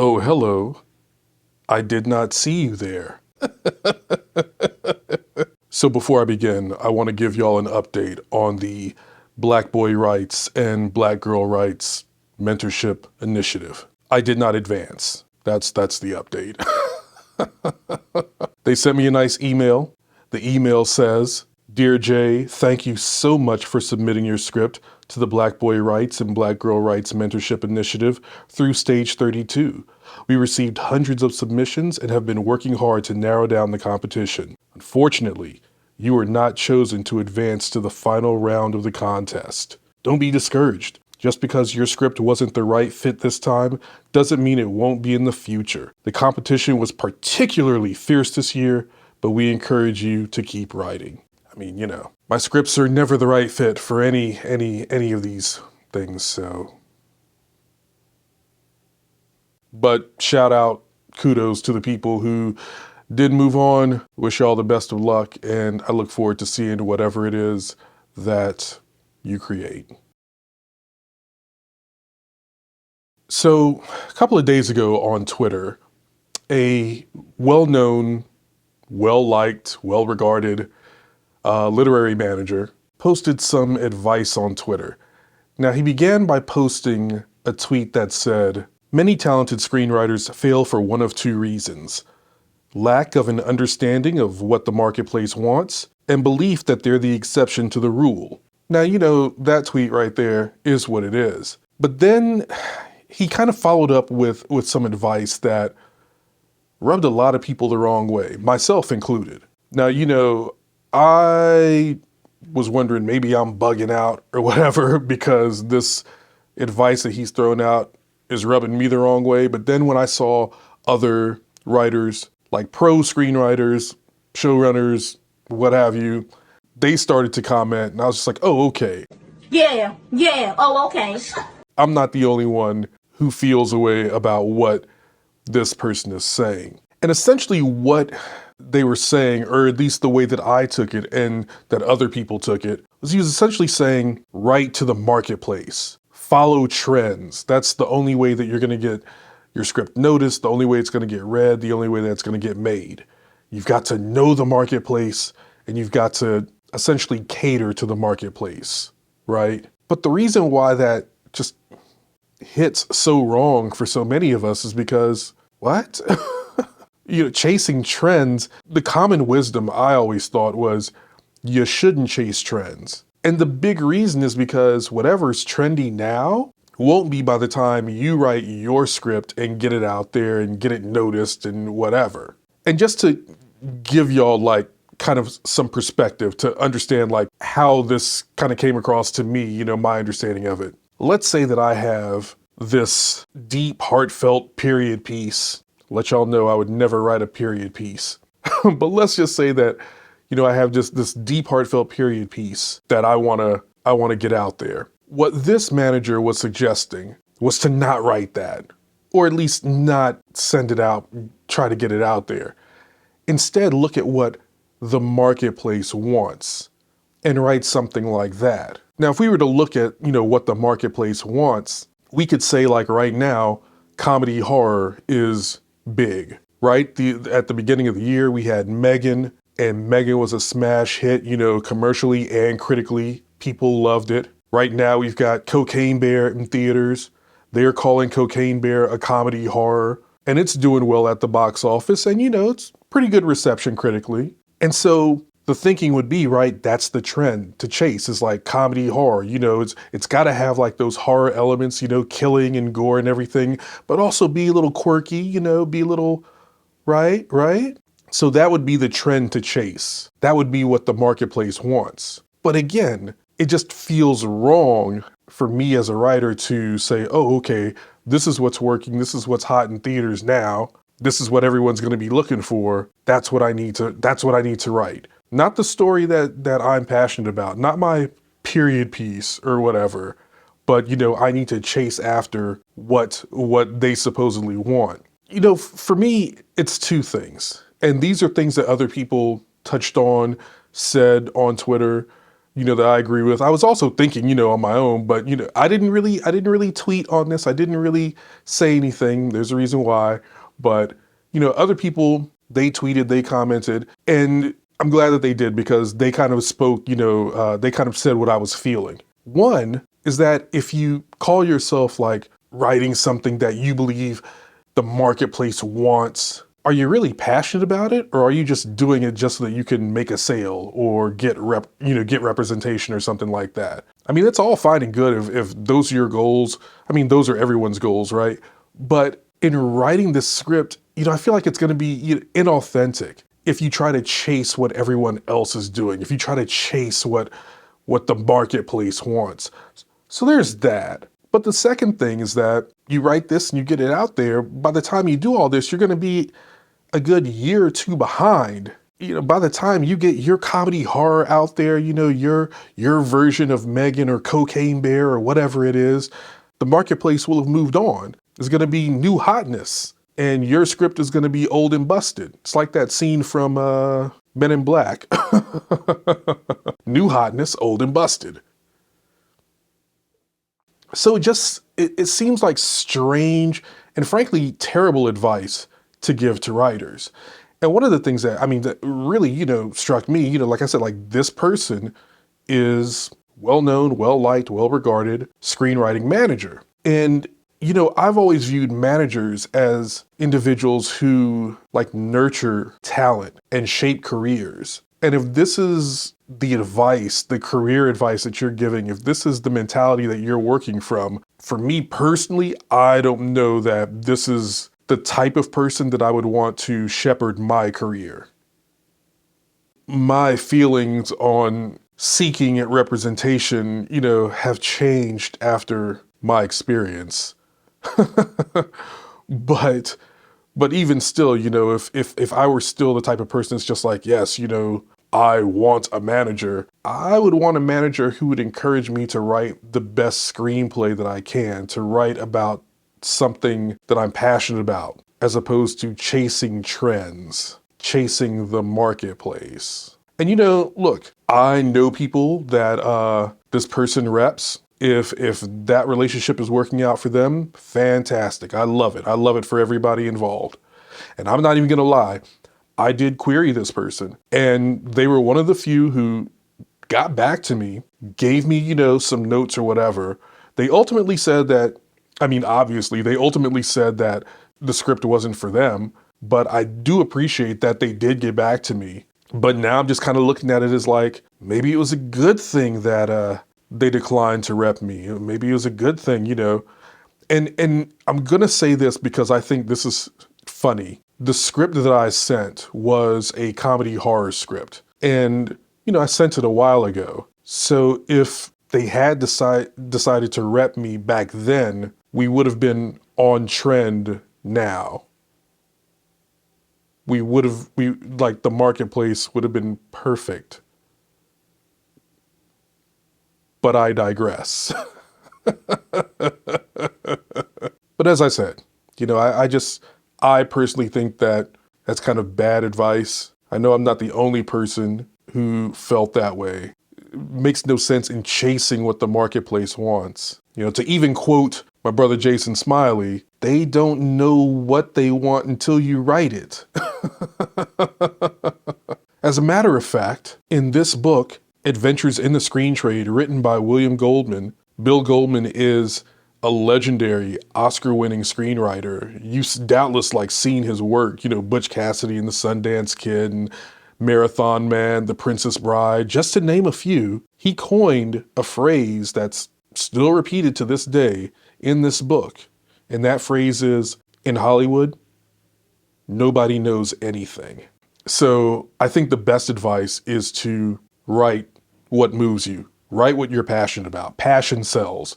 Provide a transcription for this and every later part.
Oh, hello. I did not see you there. So before I begin, I want to give y'all an update on the Black Boy Rights and Black Girl Rights Mentorship Initiative. I did not advance. That's the update. They sent me a nice email. The email says, "Dear Jay, thank you so much for submitting your script to the Black Boy Rights and Black Girl Rights Mentorship Initiative through Stage 32. We received hundreds of submissions and have been working hard to narrow down the competition. Unfortunately, you were not chosen to advance to the final round of the contest. Don't be discouraged. Just because your script wasn't the right fit this time doesn't mean it won't be in the future. The competition was particularly fierce this year, but we encourage you to keep writing." I mean, you know, my scripts are never the right fit for any of these things, so. But shout out, kudos to the people who did move on. Wish you all the best of luck, and I look forward to seeing whatever it is that you create. So a couple of days ago on Twitter, a well-known, well-liked, well-regarded literary manager posted some advice on Twitter. Now, he began by posting a tweet that said, "Many talented screenwriters fail for one of two reasons: lack of an understanding of what the marketplace wants, and belief that they're the exception to the rule." Now, you know, that tweet right there is what it is. But then he kind of followed up with some advice that rubbed a lot of people the wrong way, myself included. Now, you know, I was wondering maybe I'm bugging out or whatever because this advice that he's thrown out is rubbing me the wrong way. But then when I saw other writers, like pro screenwriters, showrunners, what have you, they started to comment, and I was just like, oh, okay. Yeah, oh, okay. I'm not the only one who feels a way about what this person is saying. And essentially what they were saying, or at least the way that I took it and that other people took it, was he was essentially saying, write to the marketplace, follow trends. That's the only way that you're gonna get your script noticed, the only way it's gonna get read, the only way that it's gonna get made. You've got to know the marketplace, and you've got to essentially cater to the marketplace, right? But the reason why that just hits so wrong for so many of us is because, what? You know, chasing trends, the common wisdom I always thought was you shouldn't chase trends. And the big reason is because whatever's trendy now won't be by the time you write your script and get it out there and get it noticed and whatever. And just to give y'all like kind of some perspective to understand like how this kind of came across to me, you know, my understanding of it. Let's say that I have this deep, heartfelt period piece. Let y'all know I would never write a period piece. But let's just say that, you know, I have just this deep, heartfelt period piece that I wanna get out there. What this manager was suggesting was to not write that, or at least not send it out, try to get it out there. Instead, look at what the marketplace wants and write something like that. Now, if we were to look at, you know, what the marketplace wants, we could say like right now, comedy horror is big, right? At the beginning of the year, we had Megan, and Megan was a smash hit, you know, commercially and critically. People loved it. Right now, we've got Cocaine Bear in theaters. They're calling Cocaine Bear a comedy horror, and it's doing well at the box office, and you know, it's pretty good reception critically. And so the thinking would be, right, that's the trend to chase, is like comedy horror. You know, it's got to have like those horror elements, you know, killing and gore and everything, but also be a little quirky, you know, be a little, right? So that would be the trend to chase. That would be what the marketplace wants. But again, it just feels wrong for me as a writer to say, oh, okay, this is what's working. This is what's hot in theaters now. This is what everyone's going to be looking for. That's what I need to write. Not the story that I'm passionate about, not my period piece or whatever, but, you know, I need to chase after what they supposedly want. You know, for me, it's two things. And these are things that other people touched on, said on Twitter. that I agree with. I was also thinking, on my own, but I didn't really tweet on this. I didn't really say anything. There's a reason why, but other people, they tweeted, they commented, and I'm glad that they did because they kind of spoke, they kind of said what I was feeling. One is that if you call yourself like writing something that you believe the marketplace wants, are you really passionate about it, or are you just doing it just so that you can make a sale or get representation or something like that? I mean, it's all fine and good if those are your goals. I mean, those are everyone's goals, right? But in writing this script, I feel like it's going to be inauthentic if you try to chase what everyone else is doing, if you try to chase what the marketplace wants. So there's that. But the second thing is that you write this and you get it out there. By the time you do all this, you're going to be a good year or two behind. By the time you get your comedy horror out there, your version of Megan or Cocaine Bear or whatever it is, the marketplace will have moved on. There's going to be new hotness, and your script is going to be old and busted. It's like that scene from Men in Black. New hotness, old and busted. So it seems like strange and frankly terrible advice to give to writers. And one of the things that really, struck me, like I said, like this person is well-known, well-liked, well-regarded screenwriting manager. And, I've always viewed managers as individuals who like nurture talent and shape careers. And if this is the advice, the career advice that you're giving, if this is the mentality that you're working from, for me personally, I don't know that this is the type of person that I would want to shepherd my career. My feelings on seeking representation, have changed after my experience. But even still, if I were still the type of person that's just like, yes, I want a manager, I would want a manager who would encourage me to write the best screenplay that I can, to write about something that I'm passionate about, as opposed to chasing trends, chasing the marketplace. And look, I know people that this person reps. If that relationship is working out for them, fantastic. I love it. I love it for everybody involved. And I'm not even gonna lie, I did query this person, and they were one of the few who got back to me, gave me, some notes or whatever. They ultimately said that, obviously, they ultimately said that the script wasn't for them, but I do appreciate that they did get back to me. But now I'm just kind of looking at it as like, maybe it was a good thing that they declined to rep me. Maybe it was a good thing, And I'm gonna say this because I think this is funny. The script that I sent was a comedy horror script. And, I sent it a while ago. So if they had decided to rep me back then, we would have been on trend now. The marketplace would have been perfect. But I digress. But as I said, I personally think that that's kind of bad advice. I know I'm not the only person who felt that way. It makes no sense in chasing what the marketplace wants. To even quote my brother Jason Smiley, they don't know what they want until you write it. As a matter of fact, in this book, Adventures in the Screen Trade, written by William Goldman, Bill Goldman is a legendary Oscar-winning screenwriter. You've doubtless seen his work, Butch Cassidy and the Sundance Kid and Marathon Man, The Princess Bride, just to name a few. He coined a phrase that's still repeated to this day in this book. And that phrase is, in Hollywood, nobody knows anything. So I think the best advice is to write what moves you. Write what you're passionate about. Passion sells.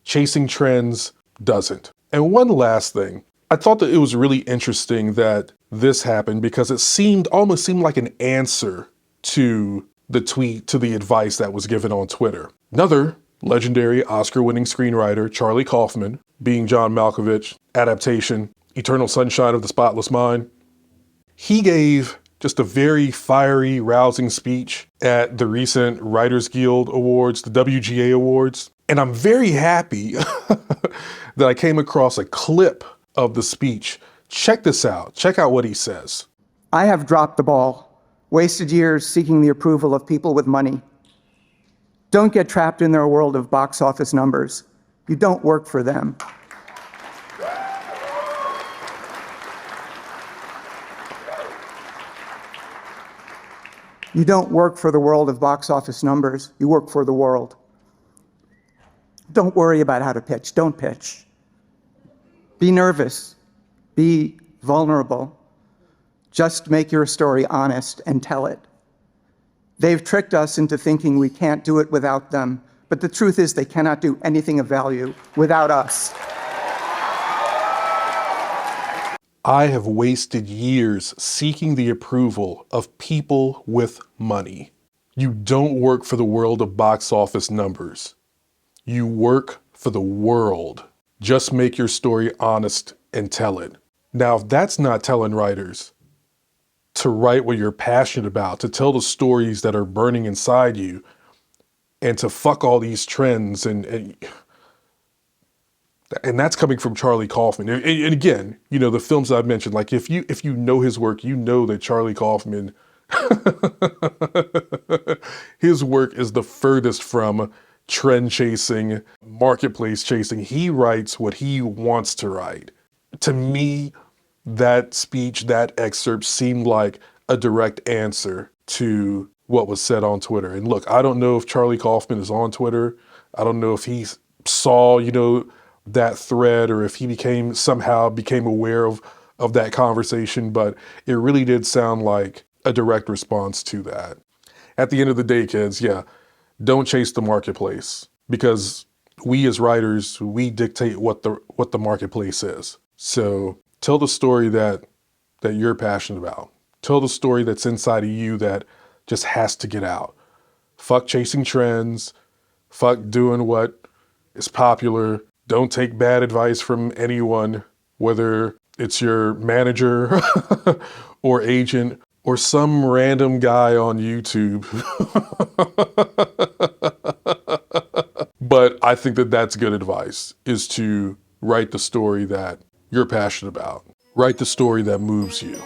Chasing trends doesn't. And one last thing. I thought that it was really interesting that this happened because it almost seemed like an answer to the tweet, to the advice that was given on Twitter. Another legendary Oscar-winning screenwriter, Charlie Kaufman, being John Malkovich, adaptation, Eternal Sunshine of the Spotless Mind, he gave just a very fiery, rousing speech at the recent Writers Guild Awards, the WGA Awards. And I'm very happy that I came across a clip of the speech. Check this out. Check out what he says. I have dropped the ball, wasted years seeking the approval of people with money. Don't get trapped in their world of box office numbers. You don't work for them. You don't work for the world of box office numbers. You work for the world. Don't worry about how to pitch. Don't pitch. Be nervous. Be vulnerable. Just make your story honest and tell it. They've tricked us into thinking we can't do it without them, but the truth is they cannot do anything of value without us. I have wasted years seeking the approval of people with money. You don't work for the world of box office numbers. You work for the world. Just make your story honest and tell it. Now, if that's not telling writers to write what you're passionate about, to tell the stories that are burning inside you, and to fuck all these trends, and that's coming from Charlie Kaufman. And again, you know, the films I've mentioned, like if you know his work, you know that Charlie Kaufman, his work is the furthest from trend chasing, marketplace chasing. He writes what he wants to write. To me, that speech, that excerpt seemed like a direct answer to what was said on Twitter. And look, I don't know if Charlie Kaufman is on Twitter. I don't know if he saw, you know, that thread, or if he somehow became aware of that conversation, but it really did sound like a direct response to that. At the end of the day, kids, yeah, don't chase the marketplace, because we as writers, we dictate what the marketplace is. So tell the story that you're passionate about. Tell the story that's inside of you that just has to get out. Fuck chasing trends. Fuck doing what is popular. Don't take bad advice from anyone, whether it's your manager or agent or some random guy on YouTube. But I think that that's good advice, is to write the story that you're passionate about. Write the story that moves you.